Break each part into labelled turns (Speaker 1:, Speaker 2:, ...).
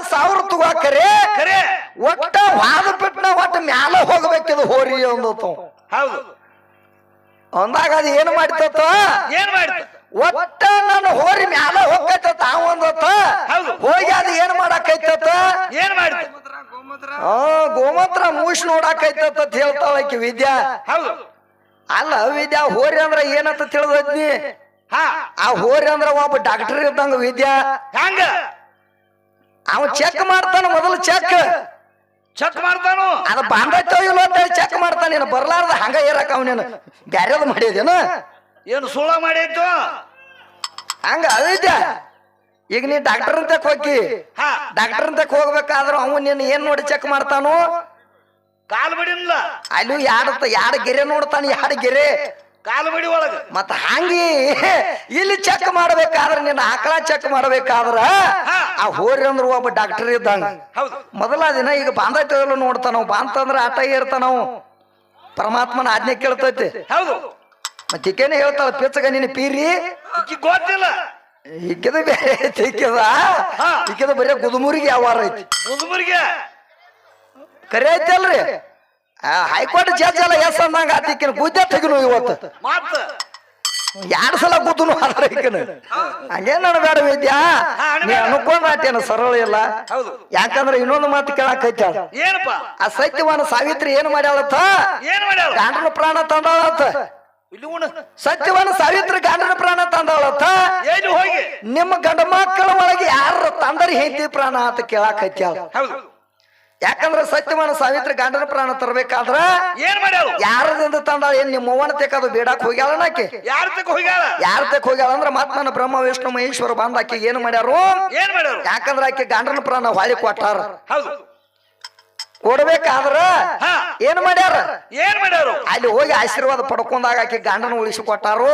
Speaker 1: 4000 ತಗೋಕರೆ
Speaker 2: ಖರೆ
Speaker 1: ಒಟ್ಟ ವಾದ ಬಿಟ್ನ ಒಟ್ಟ ಮ್ಯಾಲ ಹೋಗ್ಬೇಕಿದು ಹೋರಿ ಅಂದತ
Speaker 2: ಹೌದು
Speaker 1: ಅಂದಾಗ ಅದು ಏನು ಮಾಡ್ತತ
Speaker 2: ಏನ್ ಮಾಡ್ತ
Speaker 1: ಒಟ್ಟ ನಾನು ಹೋರಿ ಮ್ಯಾಲ ಹೋಗೈತ ತಾವ ಅಂದತ ಹೋಗಿ ಅದು ಏನ್ ಮಾಡಾಕೈತತ
Speaker 2: ಏನ್ ಮಾಡ್ತ
Speaker 1: ಗೋಮೂತ್ರ ಮೂಸ್ ನೋಡಾಕೈತತ ಹೇಳ್ತಾಳ ಆಕಿ ವಿದ್ಯಾ
Speaker 2: ಹೌದು
Speaker 1: ಅಲ್ಲ ವಿದ್ಯಾ ಹೋರಿ ಅಂದ್ರ ಏನಂತ ತಿಳಿದ್ನಿ ಆ ಹೋರಿ ಅಂದ್ರ ಒಬ್ಬ ಡಾಕ್ಟರ್ ಇದ್ದಂಗ ವಿದ್ಯಾ
Speaker 2: ಹಂಗ
Speaker 1: ಅವ ಚೆಕ್ ಮಾಡ್ತಾನ ಮೊದಲು
Speaker 2: ಚೆಕ್ ಮಾಡ್ತಾನು
Speaker 1: ಅದ ಬಾಂಧೈತೋ ಇಲ್ಲ ಅಂತ ಚೆಕ್ ಮಾಡ್ತಾನ ನೀನು ಬರ್ಲಾರ್ದ ಹಂಗ ಇರಕ ಅವನೇನು ಬ್ಯಾರ್ಯಾದ ಮಾಡಿದೇನ
Speaker 2: ಏನು ಸುಳ್ಳ ಮಾಡಿತ್ತು
Speaker 1: ಹಂಗ ಅವಿದ್ಯ ಈಗ ನೀ ಡಾಕ್ಟರ್ ಅಂತ ಹೋಗಿ ಡಾಕ್ಟರ್ ಅಂತ ಹೋಗ್ಬೇಕಾದ್ರ ಅವ ನೀನ್ ಏನ್ ನೋಡಿ ಚೆಕ್ ಮಾಡ್ತಾನು
Speaker 2: ಕಾಲ್ ಬಡಿಲ್ಲ
Speaker 1: ಅಲ್ಲಿ ಯಾಡ ಗೆರೆ ನೋಡ್ತಾನ ಯಾಡ ಗೆರೆ
Speaker 2: ಕಾಲು ಬಡಿ ಒಳಗ
Speaker 1: ಮತ್ತ ಹಂಗಿ ಇಲ್ಲಿ ಚೆಕ್ ಮಾಡ್ಬೇಕಾದ್ರ ನೀನ್ ಆಕಳ ಚೆಕ್ ಮಾಡ್ಬೇಕಾದ್ರ ಆ ಹೋರಿ ಅಂದ್ರ ಒಬ್ಬ ಡಾಕ್ಟರ್ ಇದ್ದಂಗ ಮೊದಲ ದಿನ ಈಗ ಬಾಂಧೈತೋ ಇಲ್ಲ ನೋಡ್ತಾನ ಬಾಂತಂದ್ರ ಆಟ ಇರ್ತಾನವು ಪರಮಾತ್ಮನ ಆಜ್ಞೆ ಕೇಳ್ತೈತಿ
Speaker 2: ಹೌದು
Speaker 1: ಮತ್ತಿಕೇನೆ ಹೇಳ್ತಾಳ ಪಿಚ್ಚಗ ನೀನು ಪೀರಿ
Speaker 2: ಗೊತ್ತಿಲ್ಲ
Speaker 1: ಈಕಿದ ಬೇರೆ ಐತಿ ಈಕಿದ ಬರೀ ಗುದುಮುರಿಗೆ ವ್ಯವಹಾರ ಐತಿ
Speaker 2: ಮುದುಮರಿಗೆ
Speaker 1: ಕರೆ ಐತಿ ಅಲ್ರಿ ಹೈಕೋರ್ಟ್ ಜಡ್ಜ್ ಎಲ್ಲ ಎಸ್ ಅಂದಂಗ ಆತಿಕಿನ ಗುದ್ದೆ ತೆಗಿನು ಇವತ್ತು
Speaker 2: ಮತ್ತ
Speaker 1: 2 ಸಲ ಗುದ್ದನು ಆದ್ರ ಈಕಿನ ಹಂಗೇನ್ ಬೇಡ ವಿದ್ಯಾ ನೀ ಅನ್ಕೊಂಡ್ ಆತೇನ ಸರಳ ಇಲ್ಲ ಯಾಕಂದ್ರೆ ಇನ್ನೊಂದು ಮಾತು ಕೇಳಾಕೈತಿ
Speaker 2: ಏನಪ್ಪ
Speaker 1: ಆ ಸತ್ಯವಾನ ಸಾವಿತ್ರಿ ಏನ್ ಮಾಡ್ಯಾಳತ್ತ ಗಂಡನ ಪ್ರಾಣ ತಂದಾಳತ್ತ ಸತ್ಯವಾನ ಸಾವಿತ್ರಿ ಗಂಡನ ಪ್ರಾಣ ತಂದಾಳತ್ತ
Speaker 2: ಹೋಗಿ
Speaker 1: ನಿಮ್ಮ ಗಂಡ ಮಕ್ಕಳ ಒಳಗೆ ಯಾರ ತಂದರಿ ಹೆಂಡತಿ ಪ್ರಾಣ ಅಂತ ಕೇಳಾಕೈತಿ ಯಾಕಂದ್ರ ಸತ್ಯವಾನ ಸಾವಿತ್ರಿ ಗಂಡನ ಪ್ರಾಣ ತರಬೇಕಾದ್ರ
Speaker 2: ಏನ್ ಮಾಡ್ಯಾಳ
Speaker 1: ಯಾರದಿಂದ ತಂದಾಳ ಏನ್ ನಿಮ್ಮ ಅವ್ವನ ತೆಕ್ಕದು ಬೇಡಾಕ್ ಹೋಗ್ಯಾಳ ನಾಕಿ
Speaker 2: ಯಾರ
Speaker 1: ತೆಕ್ ಹೋಗ್ಯಾಳ ಅಂದ್ರ ಮತ್ ನನ್ನ ಬ್ರಹ್ಮ ವಿಷ್ಣು ಮಹೇಶ್ವರ ಬಂದ ಆಕಿ ಏನ್ ಮಾಡ್ಯಾರು ಯಾಕಂದ್ರ ಆಕಿ ಗಂಡನ ಪ್ರಾಣ ಹೊಳಿ ಕೊಟ್ಟಾರ ಕೊಡ್ಬೇಕಾದ್ರ ಏನ್ ಮಾಡ್ಯಾರ ಅಲ್ಲಿ ಹೋಗಿ ಆಶೀರ್ವಾದ ಪಡ್ಕೊಂಡಾಗ ಆಕಿ ಗಂಡನ ಉಳಿಸಿ ಕೊಟ್ಟಾರು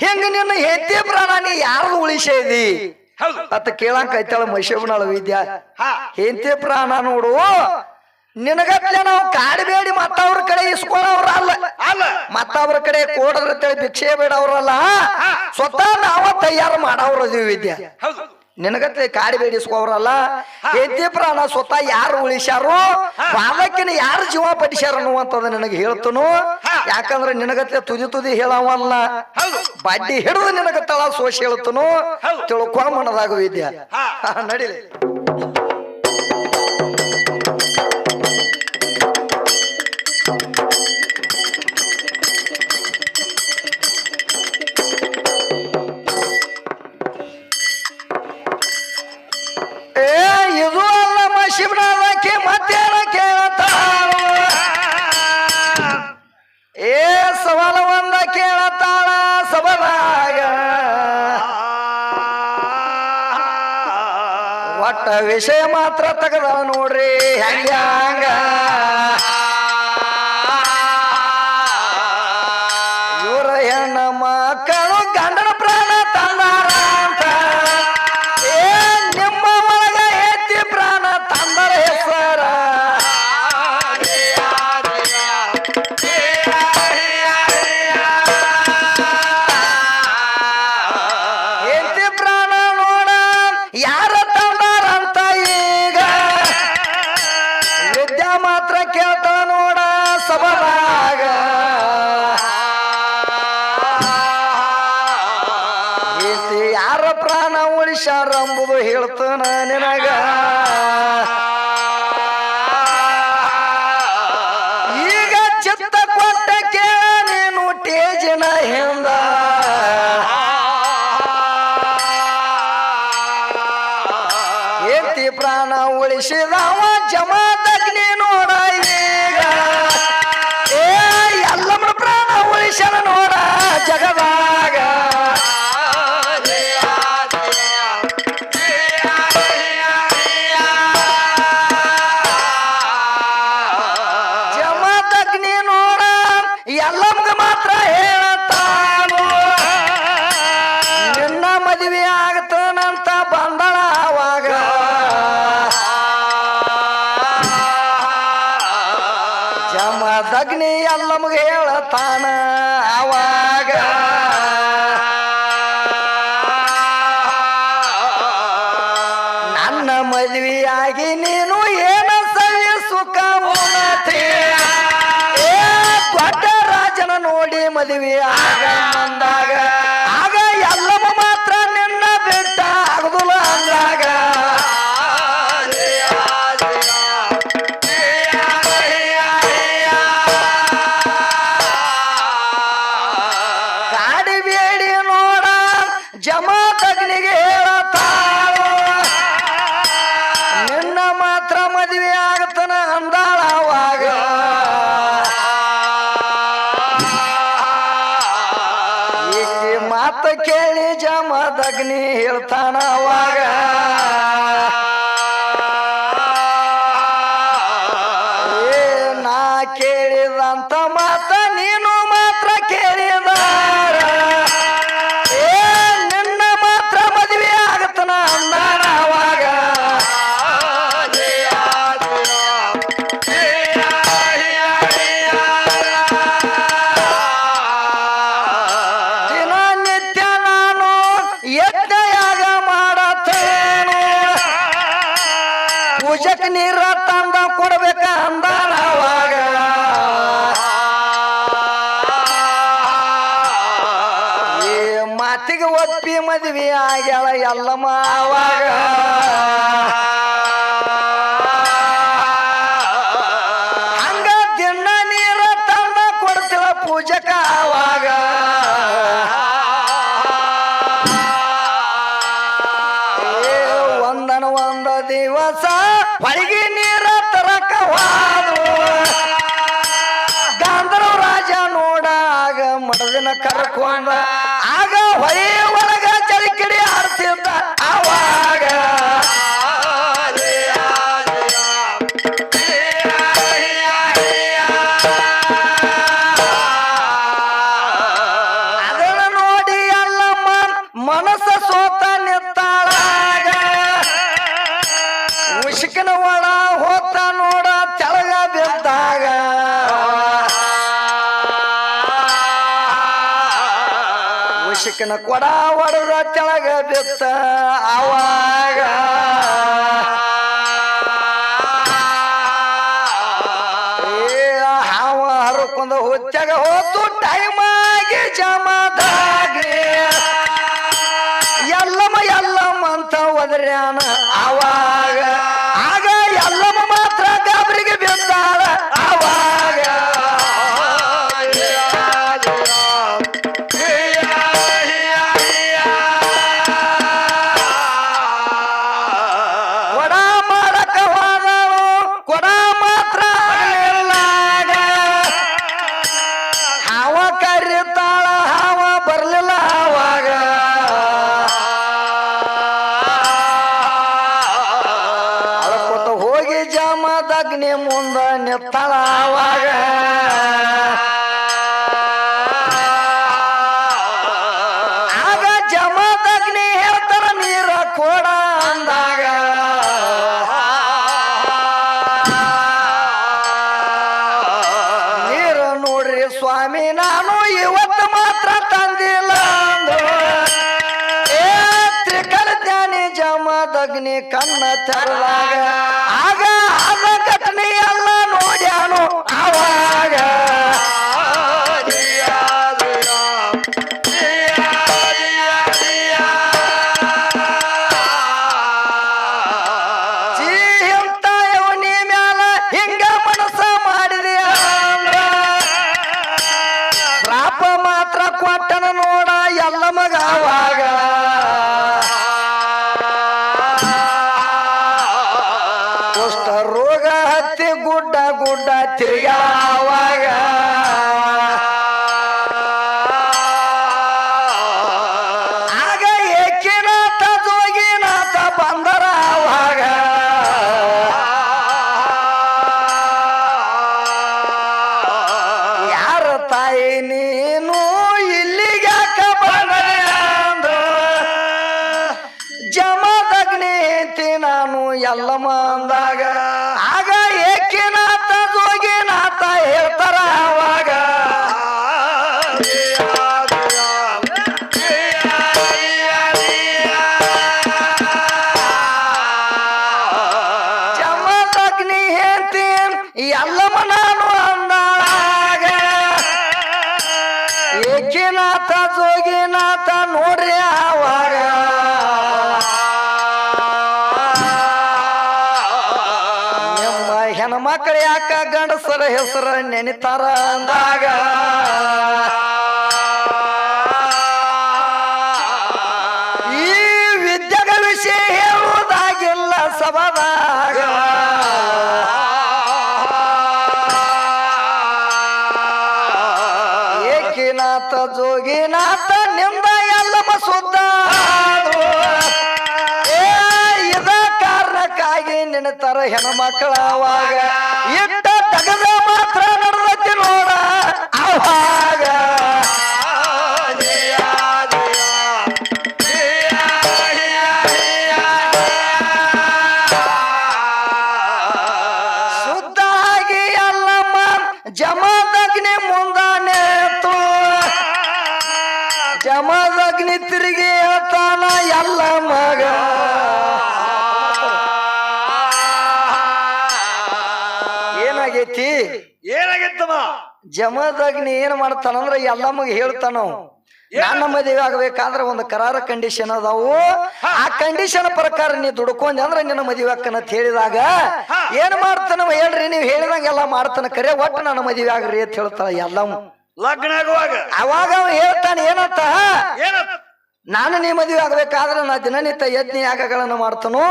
Speaker 1: ಹೆಂಗ ನಿನ್ನ ಹೆಂಡತಿ ಪ್ರಾಣ ನೀ ಯಾರ್ದು ಉಳಿಸೇದಿ ಅತ್ತ ಕೇಳಂಕ ಐತಾಳ ಮಶೇಬನಾಳ ವಿದ್ಯಾ ಹೆಂಡತಿ ಪ್ರಾಣ ನೋಡು ನಿನಗತ್ಲೆ ನಾವು ಕಾಡಬೇಡಿ ಮತ್ತವ್ರ ಕಡೆ ಇಸ್ಕೊಳ್ಳೋವ್ರ ಅಲ್ಲ ಮತ್ತವ್ರ ಕಡೆ ಕೋಡದ್ರತೇಳಿ ಭಿಕ್ಷೆ ಬೇಡವ್ರಲ್ಲ ಸ್ವತಃ ನಾವ ತಯಾರು ಮಾಡವ್ರ ಅದೀವಿ ವಿದ್ಯಾ ನಿನಗತ್ಲೆ ಕಾಡಬೇಡಿ ಇಸ್ಕೋವ್ರಲ್ಲ ಹೆಂಡತಿ ಪ್ರಾಣ ಸ್ವತಃ ಯಾರು ಉಳಿಸ್ಯಾರು ಬಾಲಕಿನ ಯಾರು ಜೀವ ಪಡಿಸ್ಯಾರ ಅನ್ನುವಂಥದ್ದು ನನಗೆ ಹೇಳ್ತನು ಯಾಕಂದ್ರೆ ನಿನಗತ್ಲೆ ತುದಿ ಹೇಳವಲ್ಲ ಬಡ್ಡಿ ಹಿಡಿದು ನಿನಗತ್ತಳ ಸೋಶ್ ಹೇಳ್ತನು ತಿಳ್ಕೊಂಡ್ ಮನದಾಗ ವಿದ್ಯಾ ನಡಿಲಿ ಶಿವನಾದಕ್ಕೆ ಮತ್ತೇನ ಕೇಳತಾಳ ಸವಾಲ ಒಂದ ಕೇಳತಾಳ ಸಬಲಾಗ ಒಟ್ಟ ವಿಷಯ ಮಾತ್ರ ತೆಗದ ನೋಡ್ರಿ ಹಂಗ ಇವ್ರ ಹೆಣ್ಣ ಮಕ್ಕಳು ಗಂಡನ ಪ್ರಾಣ ತಂದಾರ ಅಂತ ನಿಮ್ಮ ಒಳಗ ಹೆತ್ತಿ ಪ್ರಾಣ ತಂದರ ಹೆಸರ ಹೆತ್ತಿ ಪ್ರಾಣ ನೋಡ ಯಾರ ತಂದಾರಂತ ಈಗ ವಿದ್ಯಾ ಮಾತ್ರ ಕೇಳ್ತಾಳ ನೋಡ ಸಬಲಾಗ ಯಾರ ಪ್ರಾಣ ಉಳಿಸ್ಯಾರ ಎಂಬುದು ಹೇಳ್ತಾನ ನಿನಗ ಈಗ ಚಿತ್ತ ಕೊಟ್ಟ ಕೇಳ ನೀನು ಟೇಜಿನ ಹಿಂದ ಹೆಂಡತಿ ಪ್ರಾಣ ಉಳಿಸಿದವ ಜಮಾತಗ್ನಿ ನೋಡ ಈಗ ಎಲ್ಲಮ್ಮನ ಪ್ರಾಣ ಉಳಿಸ್ಯಾನ ನೋಡ ಜಗದಾಗ ಜಮಾತಗ್ನಿ ನೋಡ ಎಲ್ಲಮ್ಗ ಮಾತ್ರ ಹೇಳತಾನು ನಿನ್ನ ಮದುವೆ ಆಗತನಂತ ಬಂದಳ ಅವಾಗ ಜಮದಗ್ನಿ ಎಲ್ಲಮ್ಗ ಹೇಳತಾನ ಅವಾಗ ನನ್ನ ಮದುವೆ ಮದುವೆಯಾಗಿ ನೀನು ಏನ ಸವಿ ಸುಖ ಉಣತಿ ದೊಡ್ಡ ರಾಜನ ನೋಡಿ ಮದುವೆಯಾಗ ಅಂದಾಗ ಆಗ ಎಲ್ಲಮ್ಮ ಮಾತ್ರ ನಿನ್ನ ಬಿಟ್ಟ ಆಗದುಲ ಅಂದಾಗ ಗಾಡಿ ಬೇಡಿ ನೋಡ ಜಮಾತಗ್ನಿಗೆ ಹೇಳತಾಳ ನಿನ್ನ ಮಾತ್ರ ಮದುವೆ ಆಗತನ ಅಂದಾಳ ಅವಾಗ ಈಕೆ ಮಾತ ಕೇಳಿ ಜಮಾತಗ್ನಿ ಹೇಳ್ತಾನ ಅವಾಗ ಏ ನಾ ಕೇಳಿದಂತ ಮಾತ ನೀನು ಮಾತ್ರ ಕೇಳಿದಾರ ಏ ನಿನ್ನ ಮಾತ್ರ ಮದುವೆ ಆಗತನ ಅಂದಾನ ಅವಾಗ ದಿನನಿತ್ಯ ನಾನು ಯಜ್ಞಯಾಗ ಮಾಡತ್ತೇನು ಪೂಜಕ್ ನೀರ ತಂದ ಕೊಡ್ಬೇಕ ಅಂದಾನ ಅವಾಗ ಈ ಮಾತಿಗೆ ಒಪ್ಪಿ ಮದ್ವಿ ಆಗ್ಯಾಳ ಎಲ್ಲಮ್ಮ ಅವಾಗ ಹಂಗ ದಿನ ನೀರ ತಂದ ಕೊಡ್ತಿಳ ಪೂಜಕ ಅವಾಗ ಏ ಒಂದ ದಿವಸ ಹೊಳಗಿ ನೀರ ತರಕವಾದು ಗಾಂಧರ್ವ ರಾಜ ನೋಡ ಆಗ ಮಡದಿನ ಕರ್ಕೊಂಡ ಆಗ ಹೊಳೆ ಒಳಗ ಚಳಿಕಿಡಿ ಆಡ್ತಿದ್ದ ಅವಾಗ ಅದನ್ನ ನೋಡಿ ಎಲ್ಲಮ್ಮ ಮನಸ್ಸ ಸೋತ ನಿತ್ತಾಳಾಗ ಉಷ್ಕನ ಒಳ ಹೋತ ನೋಡ ತೆಳಗ ಬಿದ್ದಾಗ ಉಷ್ಕನ ಕೊಡ ಒಡದ ತೆಳಗ ಬಿತ್ತ ಅವಾಗ ಏ ಹಾವ ಹರ್ಕೊಂಡ ಹುಚ್ಚಾಗ ಹೋತು ಟೈಮ್ ಆಗಿ ಜಮದಾಗ್ರಿ ಎಲ್ಲಮ್ಮ ಅಂತ ಒದರ್ಯಾನ ಅವಾಗ ಆಗ ಎಲ್ಲಮ್ಮ ಮಾತ್ರ ಗಾಬರಿಗೆ ಬಿದ್ದಾಳ ಅವಾಗ ಕೊಡ ಮಾಡಕ ಹೋದಳು ಕೊಡ ಮಾತ್ರ ಆಗ್ಲಿಲ್ಲಾಗ. ಹಾವ ಕರಿತಾಳ ಹಾವ ಬರ್ಲಿಲ್ಲ ಅವಾಗ ಅಳ್ಕೊತ ಹೋಗಿ ಜಮದಗ್ನಿ ಮುಂದ ನಿತ್ತಾಳ ಅವಾಗ ಆಗ ಜಮದಗ್ನಿ ಹೇಳ್ತಾರ ನೀರ ಕೊಡ ಅಂದಾಗ ನೀರು ನೋಡ್ರಿ ಸ್ವಾಮಿ ನಾನು ಇವತ್ತು ಮಾತ್ರ ತಂದಿಲ್ಲ ಅಂದ್ರು. ಏ ತ್ರಿಕಲ ಜ್ಞಾನಿ ಜಮದಗ್ನಿ ಕಣ್ಣ ತೆರದಾಗ ಆಗ ಆದ ಘಟನೆ ಎಲ್ಲ ನೋಡ್ಯಾನು ಅವಾಗ ಇಂತ ಇವನಿ ಮ್ಯಾಲ ಹಿಂಗ ಮನಸ್ಸ ಮಾಡಿದೆ ಅಂದ್ರ ಶ್ರಾಪ ಮಾತ್ರ ಕೊಟ್ಟನ ನೋಡ ಎಲ್ಲ ಮಗ ಅವಾಗ ಕುಷ್ಠ ರೋಗ ಹತ್ತಿ ಗುಡ್ಡ ಗುಡ್ಡ ತಿರುಗಾವಾಗ ಆಗ ಏಕಿನಾಥ ಜೋಗಿನಾಥ ಬಂದರ ಅವಾಗ ಯಾರ ತಾಯಿ ನೀನು ಇಲ್ಲಿಗ್ಯಾಕ ಬಂದೆ ಅಂದ್ರ ಜಮದಗ್ನಿ ಐತಿ ನಾನು ಎಲ್ಲ ಮಂದಾಗ ಆಗ ಏಕಿನಾಥ ಜೋಗಿನಾಥ ಹೇಳ್ತಾರ ಅವಾಗ ಎಲ್ಲಮ್ಮ ನಾನು ಅಂದಾಗ ಏಕಿನಾಥ ಜೋಗಿನಾಥ ನೋಡ್ರಿ ಆವಾಗ ನಿಮ್ಮ ಹೆಣ್ಮಕ್ಳ ಯಾಕ ಗಂಡಸರ ಹೆಸರ ನೆನಿತಾರ ಅಂದಾಗ ಈ ವಿದ್ಯೆಗ ವಿಷಯ ಹೇಳುವುದಾಗಿಲ್ಲ ಸಭಾದಾಗ ಏಕಿನಾಥ ಜೋಗಿನಾಥ ನಿಂದ ಎಲ್ಲಮ್ಮ ಸುದ್ದ ಇದ ಕಾರಣಕ್ಕಾಗಿ ನೆನತಾರ ಹೆಣ್ಮಕ್ಳ ಅವಾಗ ಇಟ್ಟ ತಗದ ಮಾತ್ರ ನಡೆದತಿ ನೋಡ ಅವಾಗ ಶುದ್ಧ ಆಗಿ ಎಲ್ಲಮ್ಮ ಜಮದಗ್ನಿ ಮುಂದಾನೇತು ಜಮದಗ್ನಿ ತಿರುಗಿ ಹೇಳ್ತಾನ ಎಲ್ಲ ಮಗ ಏನಾಗೈತಿ
Speaker 2: ಏನಾಗಿತ್ತಮ್ಮ
Speaker 1: ಜಮದಗ್ನಿ ಏನ್ ಮಾಡ್ತಾನಂದ್ರ ಎಲ್ಲಮ್ಮಗ ಹೇಳ್ತಾನ ನನ್ನ ಮದುವೆ ಆಗ್ಬೇಕಾದ್ರೆ ಒಂದು ಕರಾರ ಕಂಡೀಷನ್ ಅದಾವು ಆ ಕಂಡೀಷನ್ ಪ್ರಕಾರ ನೀ ದುಡ್ಕೊಂಡಿ ಅಂದ್ರ ನಿನ್ನ ಮದುವೆ ಅಕ್ಕನಂತ ಹೇಳಿದಾಗ ಏನ್ ಮಾಡ್ತಾನವ ಹೇಳ್ರಿ ನೀವ್ ಹೇಳಿದಂಗೆಲ್ಲ ಮಾಡ್ತಾನ ಕರೆ ಒಟ್ಟು ನನ್ನ ಮದುವೆ ಆಗ್ರಿ ಅಂತ ಹೇಳ್ತಾಳ ಎಲ್ಲಮ್ಮ
Speaker 2: ಲಗ್ನ ಆಗುವಾಗ
Speaker 1: ಅವಾಗ ಅವ ಹೇಳ್ತಾನೆ ಏನಂತ
Speaker 2: ಏನಂತ
Speaker 1: ನಾನು ನೀ ಮದುವೆ ಆಗ್ಬೇಕಾದ್ರೆ ನಾ ದಿನನಿತ್ಯ ಯಜ್ಞ ಯಾಗಗಳನ್ನು ಮಾಡ್ತಾನು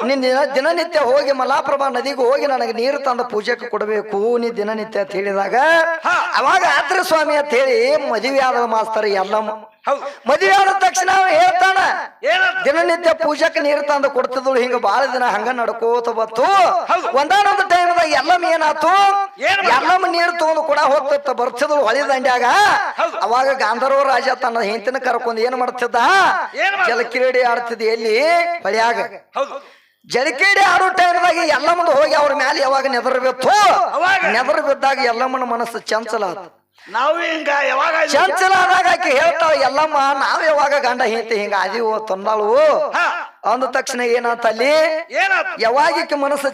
Speaker 1: ನೀನ್ ದಿನನಿತ್ಯ ಹೋಗಿ ಮಲಾಪ್ರಭಾ ನದಿಗೆ ಹೋಗಿ ನನಗೆ ನೀರು ತಂದ ಪೂಜೆಗೆ ಕೊಡಬೇಕು ನೀ ದಿನನಿತ್ಯ ಅಂತ ಹೇಳಿದಾಗ ಅವಾಗ ಆತ್ರ ಸ್ವಾಮಿ ಅಂತ ಹೇಳಿ ಮದುವೆ ಆದ ಮಾಸ್ತರ ಎಲ್ಲಮ್ಮ ಮದುವೆ ಆದ ತಕ್ಷಣ ಅವ ಹೇಳ್ತಾನ ದಿನನಿತ್ಯ ಪೂಜೆಗೆ ನೀರು ತಂದು ಕೊಡ್ತಿದ್ಳು ಹಿಂಗ ಬಾಳ ದಿನ ಹಂಗ ನಡ್ಕೋತ ಬತ್ತು ಒಂದಾನೊಂದು ಟೈಮ್ದಾಗ ಎಲ್ಲಮ್ಮ ಏನಾತು ಎಲ್ಲಮ್ಮ ನೀರು ತಗೊಂಡು ಕೂಡ ಹೋಗ್ತ ಬರ್ತಿದ್ಳು ಹೊಳಿ ದಂಡ್ಯಾಗ ಅವಾಗ ಗಾಂಧರ್ವ ರಾಜ ತನ್ನ ಹೆಂಡತಿನ ಕರ್ಕೊಂಡು ಏನ್ ಮಾಡ್ತಿದ್ದ ಜಲಕ್ರೀಡೆ ಆಡ್ತಿದ್ದ ಎಲ್ಲಿ ಹೊಳ್ಯಾಗ ಜಲಕ್ರೀಡೆ ಆಡೋ ಟೈಮ್ದಾಗ ಎಲ್ಲಮ್ಮಂದು ಹೋಗಿ ಅವ್ರ ಮ್ಯಾಲೆ ಯಾವಾಗ ನೆದರ್ ಬಿತ್ತು ನೆದರ್ ಬಿದ್ದಾಗ ಎಲ್ಲಮ್ಮನ ಮನಸ್ಸು ಚಂಚಲ ಆತ
Speaker 2: ನಾವು ಹಿಂಗ ಯಾವಾಗ
Speaker 1: ಚಂಚಲ ಆದಾಗ ಆಕೆ ಹೇಳ್ತಾಳ ಎಲ್ಲಮ್ಮ ನಾವ್ ಯಾವಾಗ ಗಂಡ ಹೆಂಡತಿ ಹಿಂಗ ಆದಿವು ತಂದಾಳು ಅಂದ ತಕ್ಷಣ ಏನಾತ ಅಲ್ಲಿ ಯಾವಾಗ ಮನಸ್ಸು